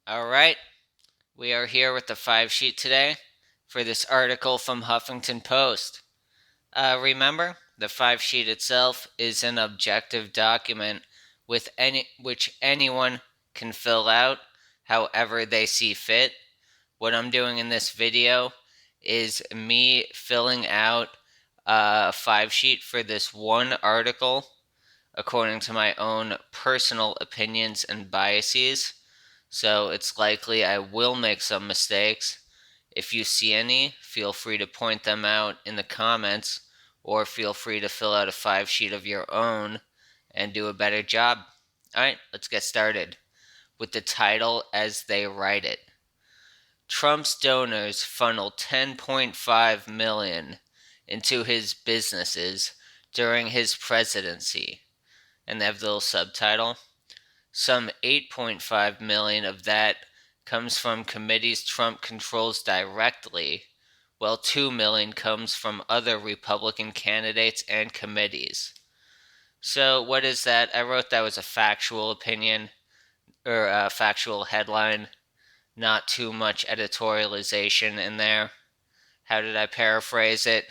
All right, we are here with the 5 sheet today for this article from Huffington Post. Remember, the 5 sheet itself is an objective document which anyone can fill out however they see fit. What I'm doing in this video is me filling out a 5 sheet for this one article according to my own personal opinions and biases. So it's likely I will make some mistakes. If you see any, feel free to point them out in the comments, or feel free to fill out a 5 sheet of your own and do a better job. Alright, let's get started with the title as they write it. Trump's donors funneled $10.5 million into his businesses during his presidency. And they have the little subtitle. Some $8.5 million of that comes from committees Trump controls directly, while $2 million comes from other Republican candidates and committees. So what is that? I wrote that was a factual opinion, or a factual headline, not too much editorialization in there. How did I paraphrase it?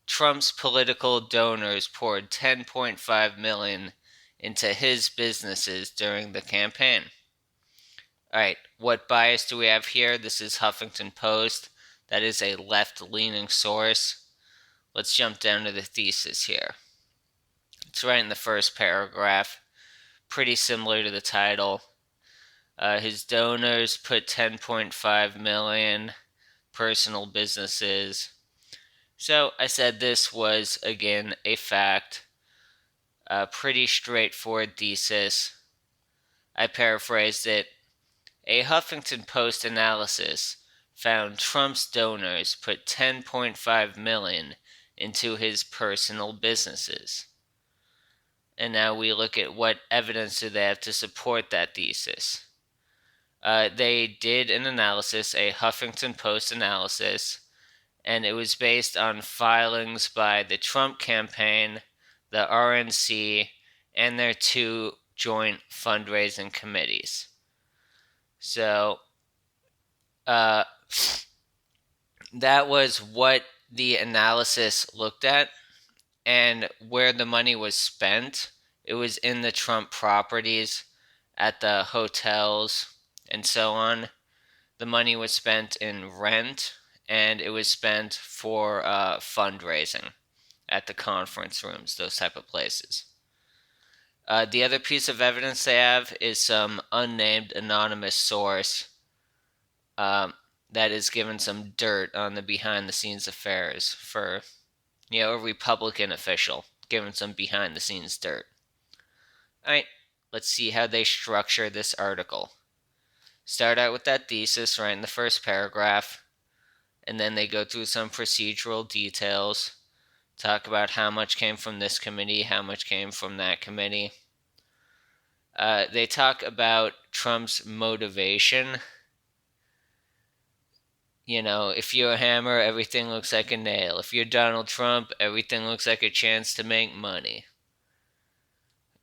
Trump's political donors poured $10.5 million into his businesses during the campaign. Alright, what bias do we have here? This is Huffington Post. That is a left-leaning source. Let's jump down to the thesis here. It's right in the first paragraph. Pretty similar to the title. His donors put $10.5 million, personal businesses. So I said this was, again, a fact. A pretty straightforward thesis. I paraphrased it. A Huffington Post analysis found Trump's donors put $10.5 million into his personal businesses. And now we look at what evidence do they have to support that thesis. They did an analysis, a Huffington Post analysis, and it was based on filings by the Trump campaign, the RNC, and their two joint fundraising committees. So, that was what the analysis looked at, and where the money was spent. It was in the Trump properties, at the hotels, and so on. The money was spent in rent, and it was spent for fundraising at the conference rooms, those type of places. The other piece of evidence they have is some unnamed anonymous source that is given some dirt on the behind-the-scenes affairs for, a Republican official given some behind-the-scenes dirt. Alright, let's see how they structure this article. Start out with that thesis right in the first paragraph, and then they go through some procedural details, talk about how much came from this committee, how much came from that committee. They talk about Trump's motivation. If you're a hammer, everything looks like a nail. If you're Donald Trump, everything looks like a chance to make money.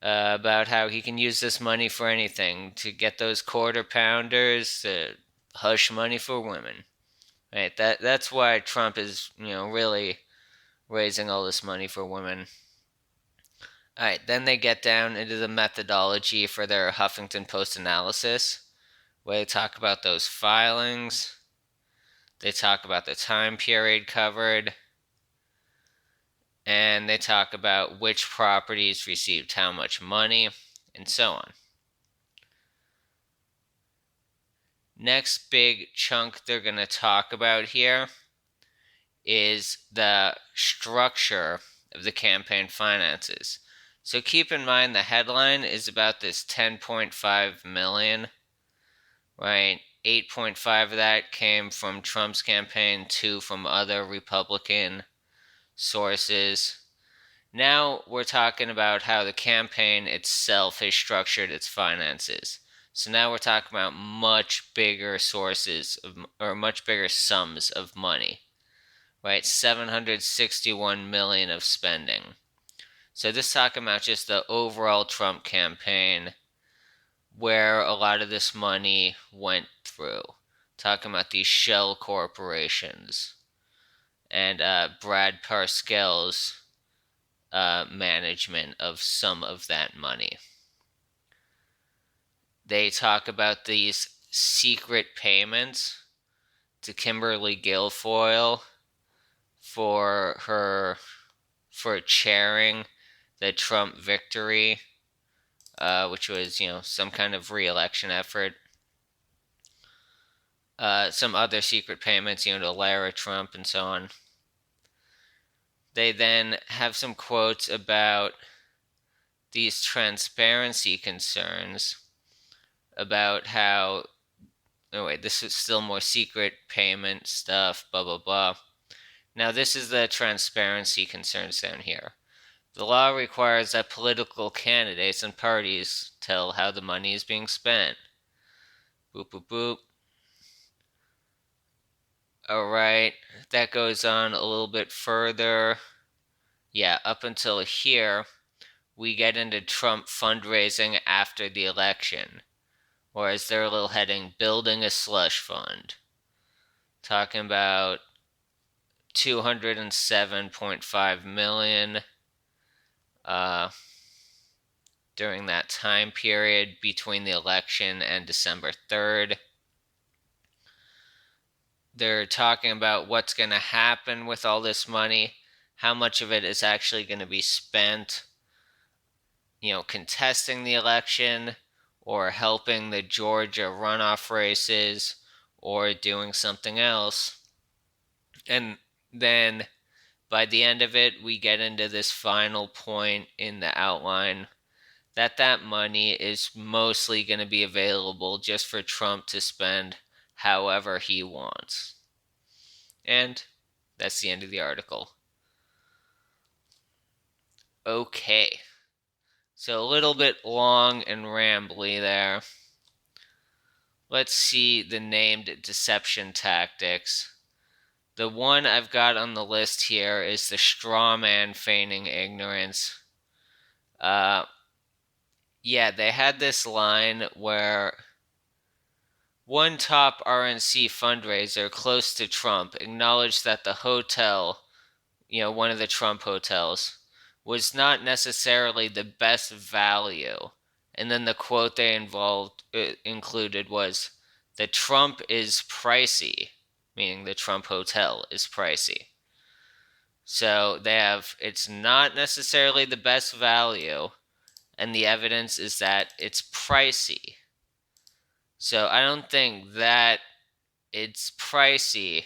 About how he can use this money for anything, to get those quarter pounders, to hush money for women. Right? That's why Trump is, really raising all this money for women. Alright, then they get down into the methodology for their Huffington Post analysis, where they talk about those filings, they talk about the time period covered, and they talk about which properties received how much money, and so on. Next big chunk they're going to talk about here is the structure of the campaign finances. So keep in mind the headline is about this $10.5 million, right? 8.5 of that came from Trump's campaign, 2 from other Republican sources. Now we're talking about how the campaign itself has structured its finances. So now we're talking about much bigger sources or much bigger sums of money, right? $761 million of spending. So this is talking about just the overall Trump campaign, where a lot of this money went through. Talking about these shell corporations and Brad Parscale's management of some of that money. They talk about these secret payments to Kimberly Guilfoyle for chairing the Trump victory, which was, some kind of re-election effort. Some other secret payments, to Lara Trump and so on. They then have some quotes about these transparency concerns about how, oh wait, this is still more secret payment stuff, blah, blah, blah. Now, this is the transparency concerns down here. The law requires that political candidates and parties tell how the money is being spent. Boop, boop, boop. Alright, that goes on a little bit further. Yeah, up until here, we get into Trump fundraising after the election. Or as their little heading, building a slush fund. Talking about $207.5 million during that time period between the election and December 3rd. They're talking about what's going to happen with all this money, how much of it is actually going to be spent, contesting the election or helping the Georgia runoff races or doing something else. And then by the end of it, we get into this final point in the outline that money is mostly going to be available just for Trump to spend however he wants. And that's the end of the article. Okay. So a little bit long and rambly there. Let's see the named deception tactics. The one I've got on the list here is the straw man feigning ignorance. They had this line where one top RNC fundraiser close to Trump acknowledged that the hotel, one of the Trump hotels, was not necessarily the best value. And then the quote they included was, "The Trump is pricey," meaning the Trump hotel is pricey. So they have, it's not necessarily the best value, and the evidence is that it's pricey. So I don't think that it's pricey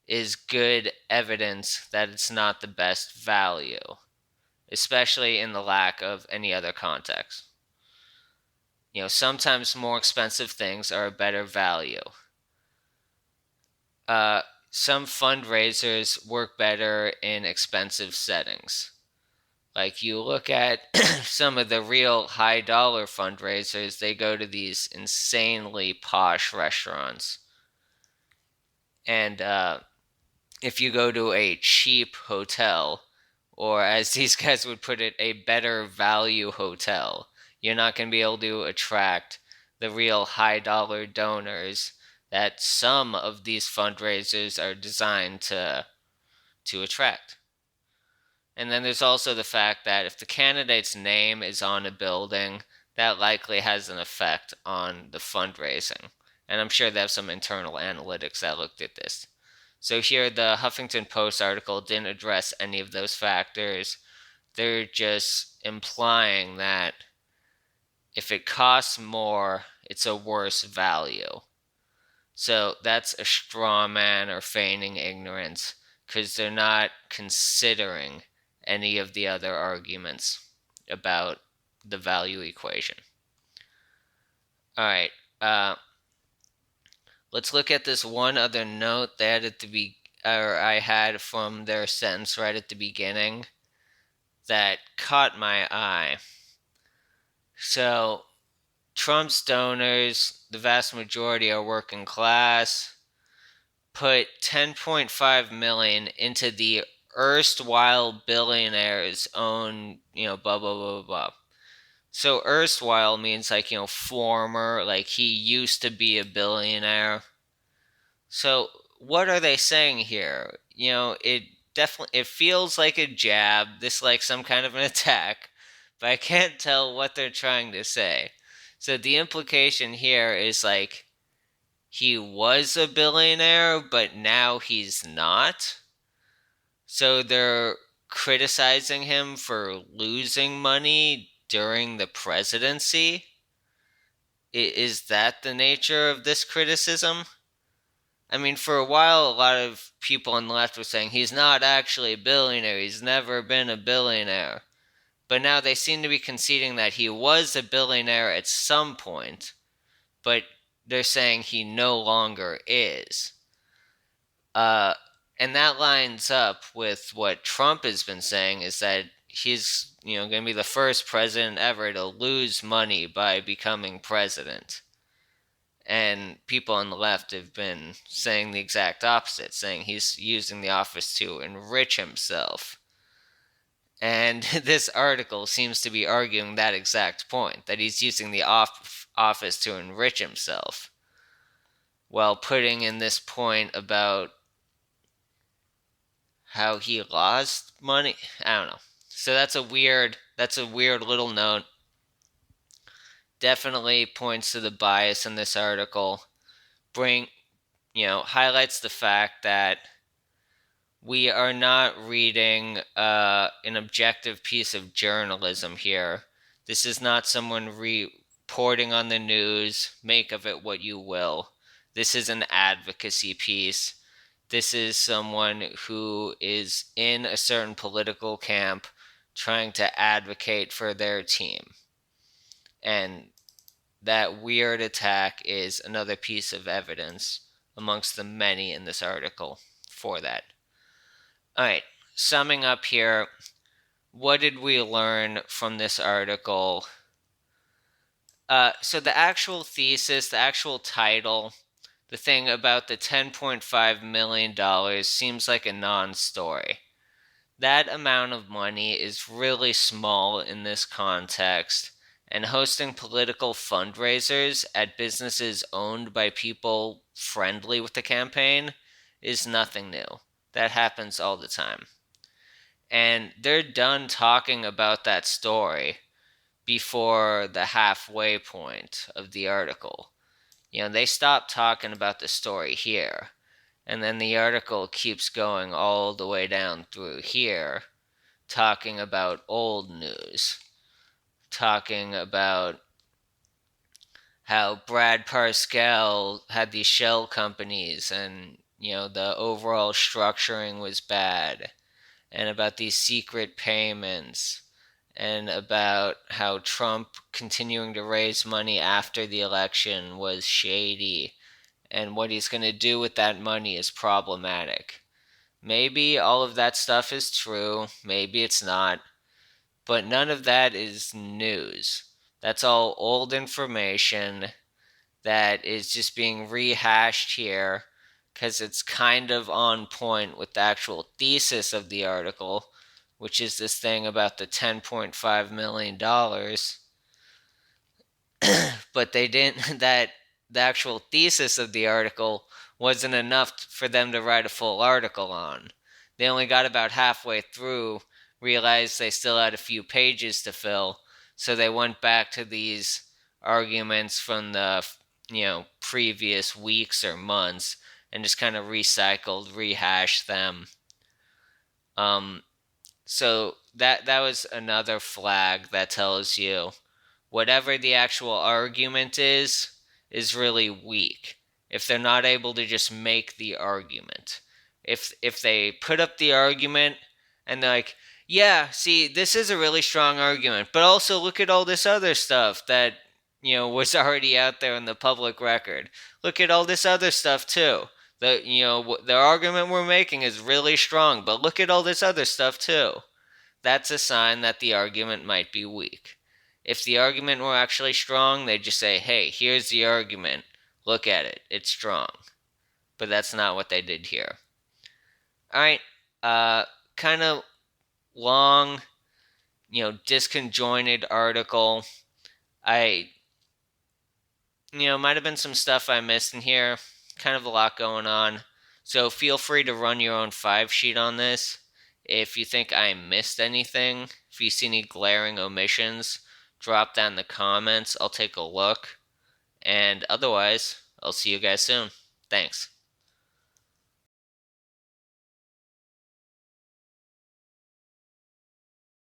is good evidence that it's not the best value, especially in the lack of any other context. Sometimes more expensive things are a better value. Some fundraisers work better in expensive settings. Like you look at some of the real high dollar fundraisers, they go to these insanely posh restaurants. And if you go to a cheap hotel, or as these guys would put it, a better value hotel, you're not going to be able to attract the real high dollar donors that some of these fundraisers are designed to attract. And then there's also the fact that if the candidate's name is on a building, that likely has an effect on the fundraising. And I'm sure they have some internal analytics that looked at this. So here, the Huffington Post article didn't address any of those factors. They're just implying that if it costs more, it's a worse value. So that's a straw man or feigning ignorance, because they're not considering any of the other arguments about the value equation. Alright, let's look at this one other note they had I had from their sentence right at the beginning that caught my eye. So, Trump's donors, the vast majority are working class, put $10.5 million into the erstwhile billionaire's own, blah, blah, blah, blah. So erstwhile means like, former, like he used to be a billionaire. So what are they saying here? It feels like a jab, this like some kind of an attack, but I can't tell what they're trying to say. So the implication here is like he was a billionaire, but now he's not. So they're criticizing him for losing money during the presidency. Is that the nature of this criticism? I mean, for a while, a lot of people on the left were saying he's not actually a billionaire, he's never been a billionaire. But now they seem to be conceding that he was a billionaire at some point, but they're saying he no longer is. Uh, and that lines up with what Trump has been saying is that he's, going to be the first president ever to lose money by becoming president. And people on the left have been saying the exact opposite, saying he's using the office to enrich himself. And this article seems to be arguing that exact point, that he's using the office to enrich himself, while putting in this point about how he lost money. I don't know. So that's a weird little note. Definitely points to the bias in this article. Highlights the fact that we are not reading an objective piece of journalism here. This is not someone reporting on the news, make of it what you will. This is an advocacy piece. This is someone who is in a certain political camp trying to advocate for their team. And that weird attack is another piece of evidence amongst the many in this article for that. All right, summing up here, what did we learn from this article? So the actual thesis, the actual title, the thing about the $10.5 million seems like a non-story. That amount of money is really small in this context, and hosting political fundraisers at businesses owned by people friendly with the campaign is nothing new. That happens all the time. And they're done talking about that story before the halfway point of the article. They stop talking about the story here. And then the article keeps going all the way down through here, talking about old news, talking about how Brad Parscale had these shell companies and, the overall structuring was bad, and about these secret payments, and about how Trump continuing to raise money after the election was shady, and what he's going to do with that money is problematic. Maybe all of that stuff is true, maybe it's not, but none of that is news. That's all old information that is just being rehashed here because it's kind of on point with the actual thesis of the article, which is this thing about the $10.5 million. But they didn't, that the actual thesis of the article wasn't enough for them to write a full article on. They only got about halfway through, realized they still had a few pages to fill, so they went back to these arguments from the previous weeks or months and just kind of rehashed them. So that was another flag that tells you whatever the actual argument is really weak. If they're not able to just make the argument. If they put up the argument and they're like, yeah, see, this is a really strong argument, but also look at all this other stuff that, was already out there in the public record. Look at all this other stuff too. The argument we're making is really strong, but look at all this other stuff too. That's a sign that the argument might be weak. If the argument were actually strong, they'd just say, hey, here's the argument. Look at it. It's strong. But that's not what they did here. Alright, kind of long, disconjointed article. Might have been some stuff I missed in here. Kind of a lot going on. So feel free to run your own 5-sheet on this. If you think I missed anything, if you see any glaring omissions, drop that in the comments. I'll take a look. And otherwise, I'll see you guys soon. Thanks.